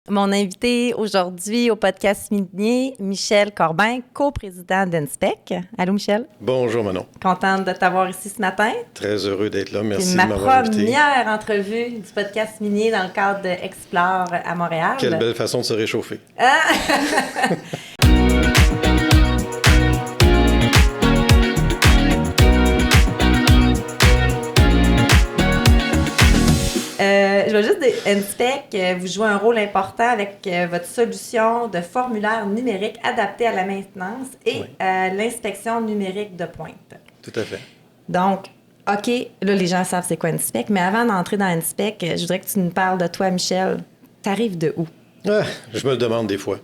Mon invité aujourd'hui au podcast minier, Michel Corbin, coprésident d'INSPEC. Allô, Michel? Bonjour, Manon. Contente de t'avoir ici ce matin. Très heureux d'être là. Merci C'est de m'avoir invité. ma première entrevue du podcast minier dans le cadre de Explore à Montréal. Quelle belle façon de se réchauffer. Je vais juste dire, INSPEC, vous jouez un rôle important avec votre solution de formulaire numérique adapté à la maintenance et à l'inspection numérique de pointe. Tout à fait. Donc, OK, là, les gens savent c'est quoi INSPEC, mais avant d'entrer dans INSPEC, je voudrais que tu nous parles de toi, Michel. T'arrives de où? Ah, je me le demande des fois.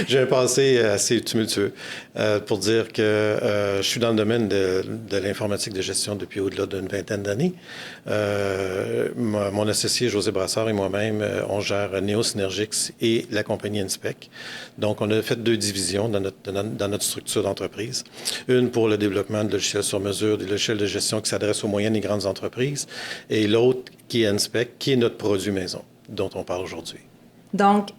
J'ai un passé assez tumultueux pour dire que je suis dans le domaine de l'informatique de gestion depuis au-delà d'une vingtaine d'années. Mon associé José Brassard et moi-même, on gère Néo-Synergix et la compagnie INSPEC. Donc, on a fait deux divisions dans notre structure d'entreprise. Une pour le développement de logiciels sur mesure, des logiciels de gestion qui s'adressent aux moyennes et grandes entreprises, et l'autre qui est INSPEC, qui est notre produit maison, dont on parle aujourd'hui. Donc,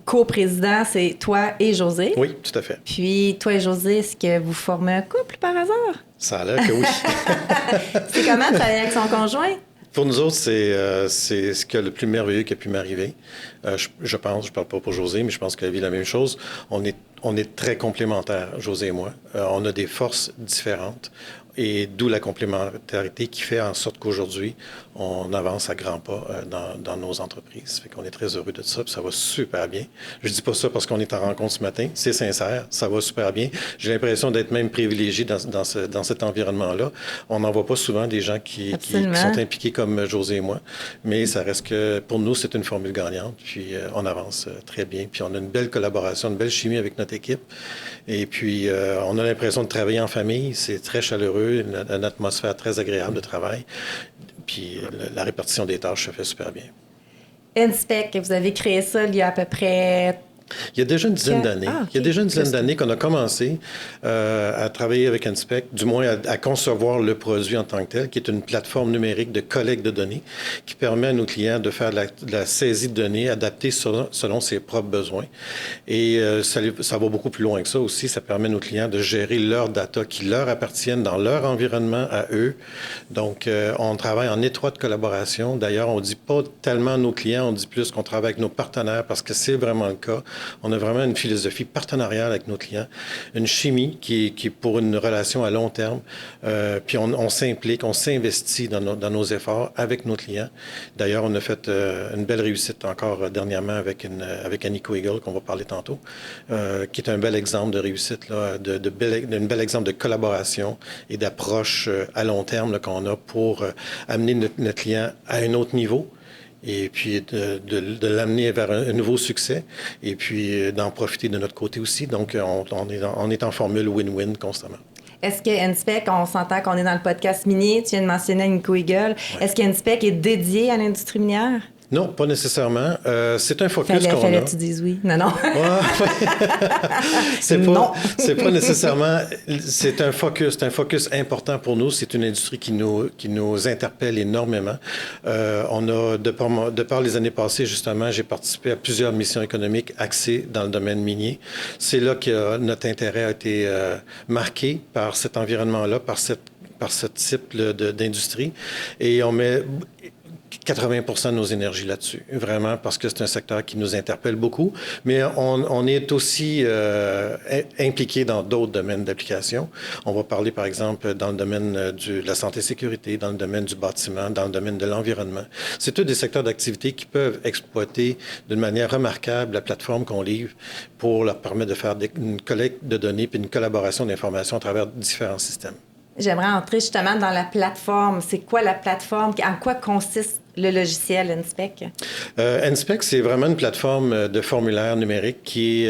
coprésident, c'est toi et José. Oui, tout à fait. Puis, toi et José, est-ce que vous formez un couple par hasard? Ça a l'air que oui. C'est comment de travailler avec son conjoint? Pour nous autres, c'est ce que le plus merveilleux qui a pu m'arriver. Je pense, je parle pas pour José, mais je pense qu'elle vit la même chose. On est très complémentaires, José et moi. On a des forces différentes. Et d'où la complémentarité qui fait en sorte qu'aujourd'hui, on avance à grands pas dans nos entreprises. Fait qu'on est très heureux de ça, puis ça va super bien. Je dis pas ça parce qu'on est en rencontre ce matin, c'est sincère, ça va super bien. J'ai l'impression d'être même privilégié dans cet environnement-là. On n'en voit pas souvent des gens qui sont impliqués comme José et moi, mais ça reste que pour nous, c'est une formule gagnante, puis on avance très bien. Puis on a une belle collaboration, une belle chimie avec notre équipe. Et puis, on a l'impression de travailler en famille, c'est très chaleureux. Une atmosphère très agréable de travail. Puis la répartition des tâches se fait super bien. INSPEC, vous avez créé ça il y a à peu près... Il y a déjà une dizaine d'années. Ah, okay. Il y a déjà une dizaine d'années qu'on a commencé à travailler avec INSPEC, du moins à concevoir le produit en tant que tel, qui est une plateforme numérique de collecte de données qui permet à nos clients de faire de la saisie de données adaptée selon ses propres besoins. Et ça va beaucoup plus loin que ça aussi. Ça permet à nos clients de gérer leurs data qui leur appartiennent dans leur environnement à eux. Donc, on travaille en étroite collaboration. D'ailleurs, on ne dit pas tellement à nos clients, on dit plus qu'on travaille avec nos partenaires parce que c'est vraiment le cas. On a vraiment une philosophie partenariale avec nos clients, une chimie qui est pour une relation à long terme. Puis on s'implique, on s'investit dans nos efforts avec nos clients. D'ailleurs, on a fait une belle réussite encore dernièrement avec Anico Eagle, qu'on va parler tantôt, qui est un bel exemple de réussite, là, un bel exemple de collaboration et d'approche à long terme là, qu'on a pour amener notre client à un autre niveau. Et puis de l'amener vers un nouveau succès, et puis d'en profiter de notre côté aussi. Donc, on est en formule win-win constamment. Est-ce que INSPEC, on s'entend qu'on est dans le podcast minier, tu viens de mentionner Anico Eagle, est-ce qu'INSPEC est dédié à l'industrie minière? Non, pas nécessairement. C'est un focus qu'on a. Fallait que tu dises oui. Non. C'est pas nécessairement... C'est un focus important pour nous. C'est une industrie qui nous interpelle énormément. On a, de par les années passées, justement, j'ai participé à plusieurs missions économiques axées dans le domaine minier. C'est là que notre intérêt a été marqué par cet environnement-là, par ce type d'industrie. Et on met 80% de nos énergies là-dessus, vraiment, parce que c'est un secteur qui nous interpelle beaucoup, mais on est aussi impliqué dans d'autres domaines d'application. On va parler, par exemple, dans le domaine de la santé-sécurité, dans le domaine du bâtiment, dans le domaine de l'environnement. C'est tous des secteurs d'activité qui peuvent exploiter d'une manière remarquable la plateforme qu'on livre pour leur permettre de faire une collecte de données puis une collaboration d'informations à travers différents systèmes. J'aimerais entrer justement dans la plateforme. C'est quoi la plateforme? En quoi consiste le logiciel INSPEC? INSPEC, c'est vraiment une plateforme de formulaire numérique qui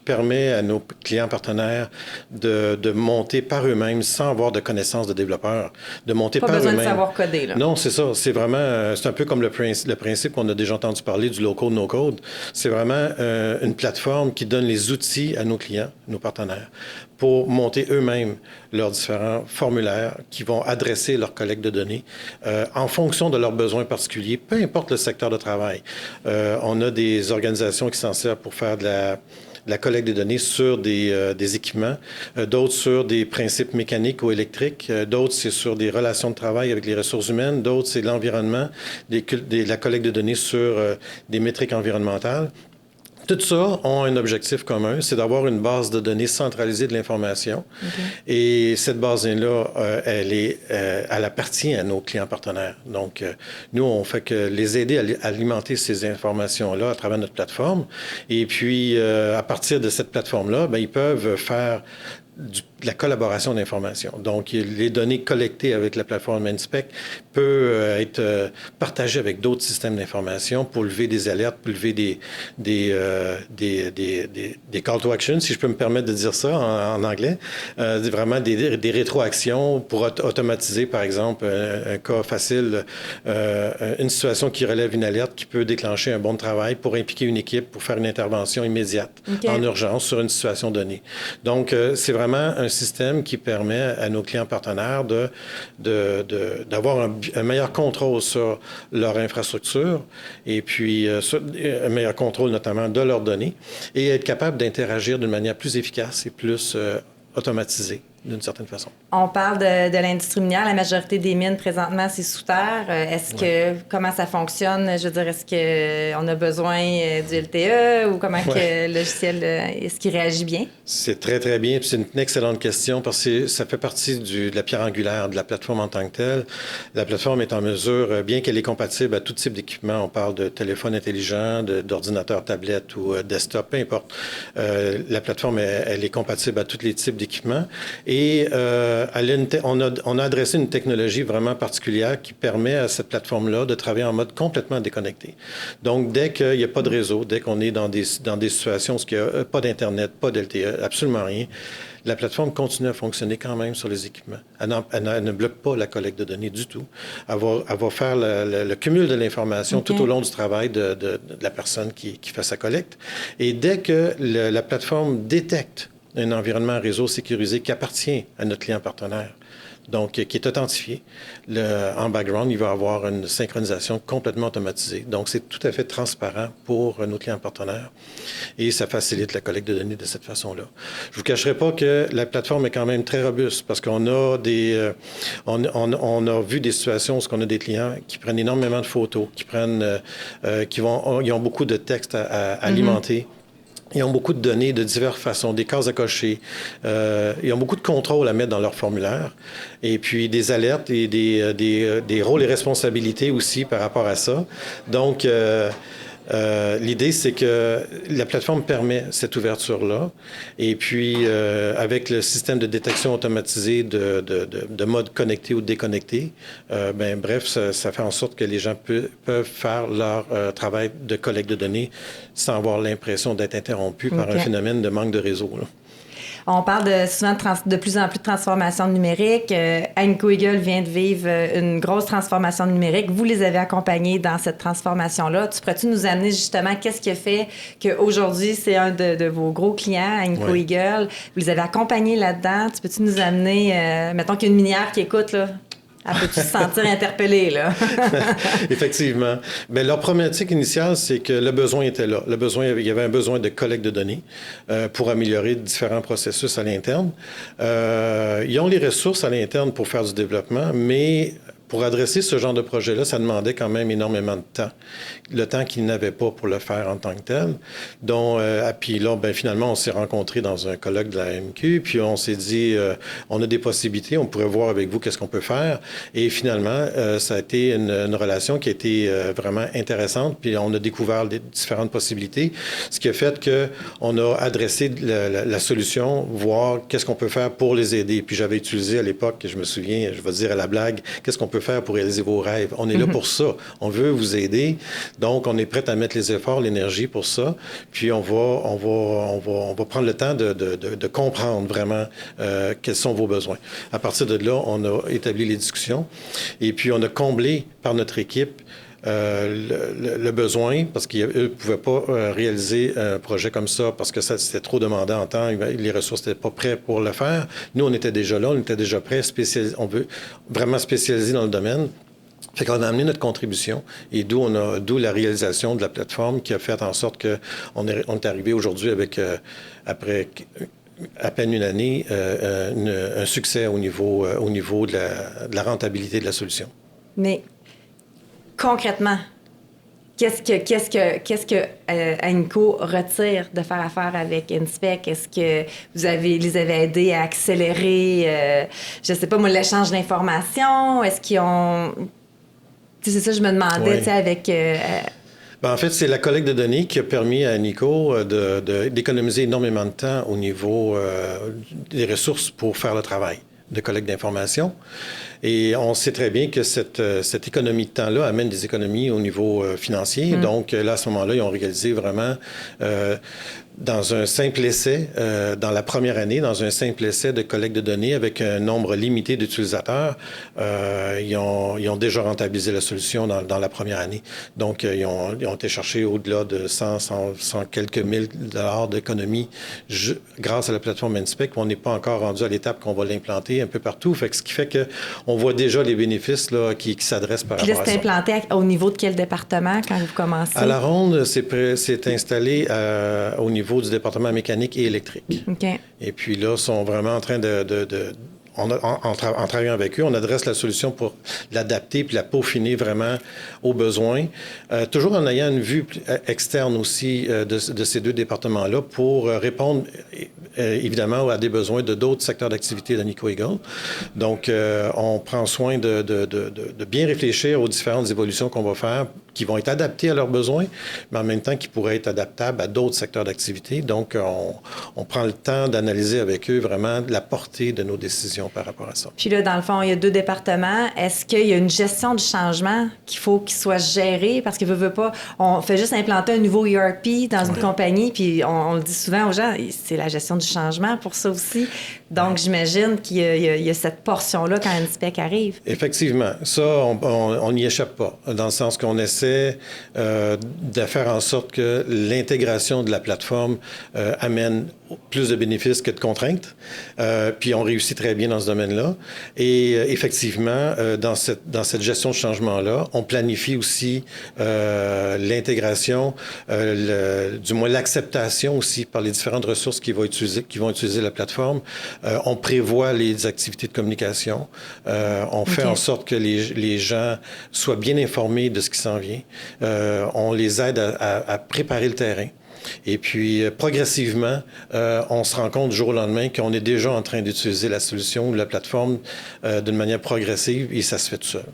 permet à nos clients partenaires de monter par eux-mêmes sans avoir de connaissances de développeurs, de monter par eux-mêmes. Pas besoin de savoir coder, là. Non, c'est ça. C'est vraiment, c'est un peu comme le principe qu'on a déjà entendu parler du low-code, no-code. C'est vraiment une plateforme qui donne les outils à nos clients, nos partenaires, pour monter eux-mêmes leurs différents formulaires qui vont adresser leurs collègues de données en fonction de leurs besoins particuliers, peu importe le secteur de travail. On a des organisations qui s'en servent pour faire de la collecte des données sur des équipements, d'autres sur des principes mécaniques ou électriques, d'autres c'est sur des relations de travail avec les ressources humaines, d'autres c'est l'environnement, la collecte de données sur des métriques environnementales. Tout ça ont un objectif commun, c'est d'avoir une base de données centralisée de l'information. Et cette base-là, elle appartient à nos clients partenaires. Donc, nous, on fait que les aider à alimenter ces informations-là à travers notre plateforme. Et puis, à partir de cette plateforme-là, bien, ils peuvent faire de la collaboration d'informations. Donc, les données collectées avec la plateforme Inspect peuvent être partagées avec d'autres systèmes d'information pour lever des alertes, pour lever des call to action, si je peux me permettre de dire ça en anglais. Vraiment des rétroactions pour automatiser, par exemple, un cas facile, une situation qui relève une alerte qui peut déclencher un bon de travail pour impliquer une équipe pour faire une intervention immédiate en urgence sur une situation donnée. Donc, c'est vraiment un système qui permet à nos clients partenaires d'avoir un meilleur contrôle sur leur infrastructure et puis un meilleur contrôle notamment de leurs données et être capable d'interagir d'une manière plus efficace et plus automatisée d'une certaine façon. On parle de l'industrie minière. La majorité des mines, présentement, c'est sous terre. Comment ça fonctionne? Je veux dire, est-ce qu'on a besoin du LTE ou comment que le logiciel, est-ce qu'il réagit bien? C'est très, très bien. Puis c'est une excellente question parce que ça fait partie de la pierre angulaire de la plateforme en tant que telle. La plateforme est en mesure, bien qu'elle est compatible à tout type d'équipement, on parle de téléphone intelligent, d'ordinateur, tablette ou desktop, peu importe. La plateforme, elle est compatible à tous les types d'équipements. Et on a adressé une technologie vraiment particulière qui permet à cette plateforme-là de travailler en mode complètement déconnecté. Donc, dès qu'il n'y a pas de réseau, dès qu'on est dans des situations où il n'y a pas d'Internet, pas d'LTE, absolument rien, la plateforme continue à fonctionner quand même sur les équipements. Elle ne bloque pas la collecte de données du tout. Elle va faire le cumul de l'information tout au long du travail de la personne qui fait sa collecte. Et dès que la plateforme détecte un environnement réseau sécurisé qui appartient à notre client partenaire, donc qui est authentifié. En background, il va avoir une synchronisation complètement automatisée. Donc, c'est tout à fait transparent pour nos clients partenaires et ça facilite la collecte de données de cette façon-là. Je ne vous cacherai pas que la plateforme est quand même très robuste parce qu'on a on a vu des situations où on a des clients qui prennent énormément de photos, ils ont beaucoup de textes à alimenter. Ils ont beaucoup de données de diverses façons, des cases à cocher. Ils ont beaucoup de contrôles à mettre dans leur formulaire. Et puis des alertes et des rôles et responsabilités aussi par rapport à ça. Donc, l'idée, c'est que la plateforme permet cette ouverture-là. Et puis, avec le système de détection automatisé de mode connecté ou déconnecté, bref, ça fait en sorte que les gens peuvent faire leur travail de collecte de données sans avoir l'impression d'être interrompus par un phénomène de manque de réseau, là. On parle souvent de plus en plus de transformation numérique. Agnico Eagle vient de vivre une grosse transformation numérique. Vous les avez accompagnés dans cette transformation-là. Tu pourrais-tu nous amener justement qu'est-ce qui a fait qu'aujourd'hui, c'est un de vos gros clients, Agnico Eagle. Vous les avez accompagnés là-dedans. Tu peux-tu nous amener, mettons qu'il y a une minière qui écoute, là? Elle peut-tu se sentir interpellée, là? Effectivement. Bien, leur problématique initiale, c'est que le besoin était là. Il y avait un besoin de collecte de données pour améliorer différents processus à l'interne. Ils ont les ressources à l'interne pour faire du développement, mais pour adresser ce genre de projet-là, ça demandait quand même énormément de temps. Le temps qu'ils n'avaient pas pour le faire en tant que tel. Donc, puis là, finalement, on s'est rencontrés dans un colloque de la MQ, puis on s'est dit, on a des possibilités, on pourrait voir avec vous qu'est-ce qu'on peut faire. Et finalement, ça a été une relation qui a été vraiment intéressante, puis on a découvert les différentes possibilités, ce qui a fait qu'on a adressé la solution, voir qu'est-ce qu'on peut faire pour les aider. Puis j'avais utilisé à l'époque, je me souviens, je vais dire à la blague, qu'est-ce qu'on peut faire pour réaliser vos rêves. On est là pour ça. On veut vous aider. Donc, on est prêt à mettre les efforts, l'énergie pour ça. Puis, on va prendre le temps de comprendre vraiment quels sont vos besoins. À partir de là, on a établi les discussions et puis on a comblé par notre équipe le besoin, parce qu'eux ne pouvaient pas réaliser un projet comme ça parce que c'était trop demandant en temps, les ressources n'étaient pas prêtes pour le faire. Nous, on était déjà là, on était déjà prêts, on veut vraiment spécialiser dans le domaine. Fait qu'on a amené notre contribution et d'où la réalisation de la plateforme qui a fait en sorte qu'on est arrivé aujourd'hui avec, après à peine une année, un succès au niveau de la rentabilité de la solution. Mais concrètement, qu'est-ce que Agnico retire de faire affaire avec Inspec? Est-ce que les avez aidés à accélérer, je sais pas moi, l'échange d'informations? Est-ce qu'ils ont... C'est ça, je me demandais, tu sais, avec... En fait, c'est la collecte de données qui a permis à Agnico d'économiser énormément de temps au niveau des ressources pour faire le travail de collecte d'informations. Et on sait très bien que cette économie de temps-là amène des économies au niveau financier. Donc là, à ce moment-là, ils ont réalisé vraiment... dans un simple essai, dans la première année, dans un simple essai de collecte de données avec un nombre limité d'utilisateurs, ils ont déjà rentabilisé la solution dans la première année. Donc, ils ont été chercher au-delà de 100 quelques mille dollars d'économie grâce à la plateforme Inspec. On n'est pas encore rendu à l'étape qu'on va l'implanter un peu partout. Ce qui fait qu'on voit déjà les bénéfices là, qui s'adressent par rapport à ça. Puis là, c'est implanté au niveau de quel département quand vous commencez? À la Ronde, c'est installé au niveau du département mécanique et électrique. Okay. Et puis là, ils sont vraiment en train en travaillant avec eux, on adresse la solution pour l'adapter puis la peaufiner vraiment aux besoins, toujours en ayant une vue externe aussi de ces deux départements-là pour répondre évidemment à des besoins de d'autres secteurs d'activité d'Agnico Eagle. Donc, on prend soin de bien réfléchir aux différentes évolutions qu'on va faire qui vont être adaptées à leurs besoins, mais en même temps qui pourraient être adaptables à d'autres secteurs d'activité. Donc, on prend le temps d'analyser avec eux vraiment la portée de nos décisions par rapport à ça. Puis là, dans le fond, il y a deux départements. Est-ce qu'il y a une gestion du changement qu'il faut qu'il soit géré? Parce que veut pas, on fait juste implanter un nouveau ERP dans une compagnie, puis on le dit souvent aux gens, c'est la gestion du changement pour ça aussi. Donc, j'imagine qu'il y a cette portion-là quand Inspec arrive. Effectivement. Ça, on n'y échappe pas, dans le sens qu'on essaie de faire en sorte que l'intégration de la plateforme amène plus de bénéfices que de contraintes. Puis on réussit très bien dans ce domaine-là. Et effectivement, dans cette gestion de changement-là, on planifie aussi l'intégration, du moins l'acceptation aussi par les différentes ressources qui vont utiliser la plateforme. On prévoit les activités de communication. On fait en sorte que les gens soient bien informés de ce qui s'en vient. On les aide à préparer le terrain. Et puis, progressivement, on se rend compte du jour au lendemain qu'on est déjà en train d'utiliser la solution ou la plateforme d'une manière progressive et ça se fait tout seul.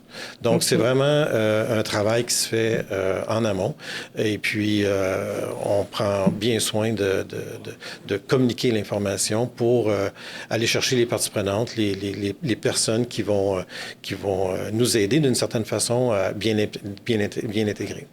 Donc, c'est vraiment un travail qui se fait en amont. Et puis, on prend bien soin de communiquer l'information pour aller chercher les parties prenantes, les personnes qui vont nous aider d'une certaine façon à bien intégrer.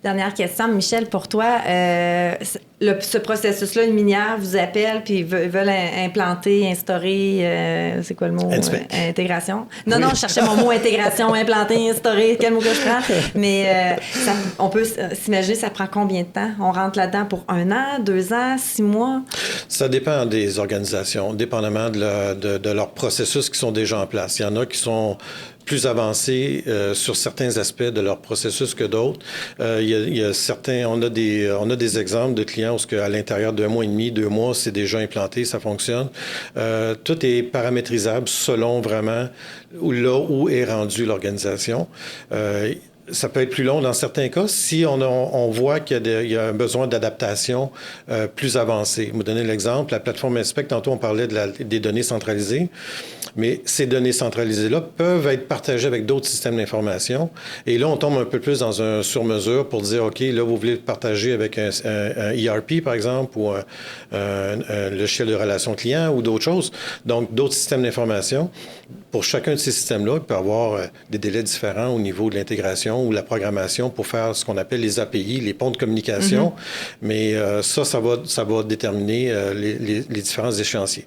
Dernière question, Michel, pour toi. Ce processus-là, une minière vous appelle puis veulent implanter, instaurer, c'est quoi le mot? Intégration. Non, je cherchais mon mot intégration, implanter, instaurer, quel mot que je prends. Mais on peut s'imaginer, ça prend combien de temps? On rentre là-dedans pour 1 an, 2 ans, 6 mois? Ça dépend des organisations, dépendamment de leurs processus qui sont déjà en place. Il y en a qui sont plus avancés sur certains aspects de leur processus que d'autres. Il y a certains, on a des exemples de clients où à l'intérieur d'1 mois et demi, 2 mois, c'est déjà implanté, ça fonctionne. Tout est paramétrisable selon vraiment où est rendue l'organisation. Ça peut être plus long dans certains cas si on voit qu'il y a un besoin d'adaptation plus avancé. Je vais vous donner l'exemple. La plateforme Inspec, tantôt on parlait des données centralisées, mais ces données centralisées-là peuvent être partagées avec d'autres systèmes d'information. Et là, on tombe un peu plus dans un sur-mesure pour dire, OK, là, vous voulez partager avec un ERP, par exemple, ou un logiciel de relation client ou d'autres choses. Donc, d'autres systèmes d'information. Pour chacun de ces systèmes-là, il peut y avoir des délais différents au niveau de l'intégration ou la programmation pour faire ce qu'on appelle les API, les ponts de communication. Mais ça va déterminer les différents échéanciers.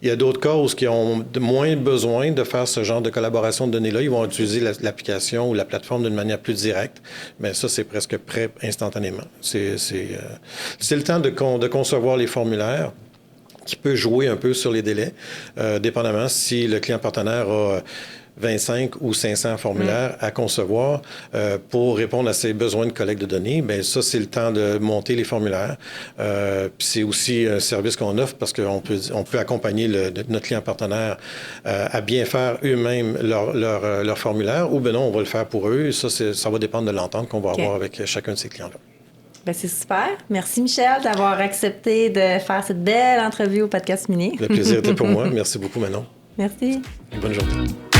Il y a d'autres cas où ils ont moins moins besoin de faire ce genre de collaboration de données-là. Ils vont utiliser l'application ou la plateforme d'une manière plus directe, mais ça, c'est presque prêt instantanément. C'est le temps de concevoir les formulaires qui peut jouer un peu sur les délais, dépendamment si le client partenaire a 25 ou 500 formulaires à concevoir pour répondre à ses besoins de collecte de données. Bien, ça, c'est le temps de monter les formulaires. Puis c'est aussi un service qu'on offre parce qu'on peut accompagner notre client partenaire à bien faire eux-mêmes leur formulaire, ou bien non, on va le faire pour eux. Et ça va dépendre de l'entente qu'on va avoir avec chacun de ces clients-là. Bien, c'est super. Merci, Michel, d'avoir accepté de faire cette belle entrevue au Podcast Mini. Le plaisir était pour moi. Merci beaucoup, Manon. Merci. Bonne journée.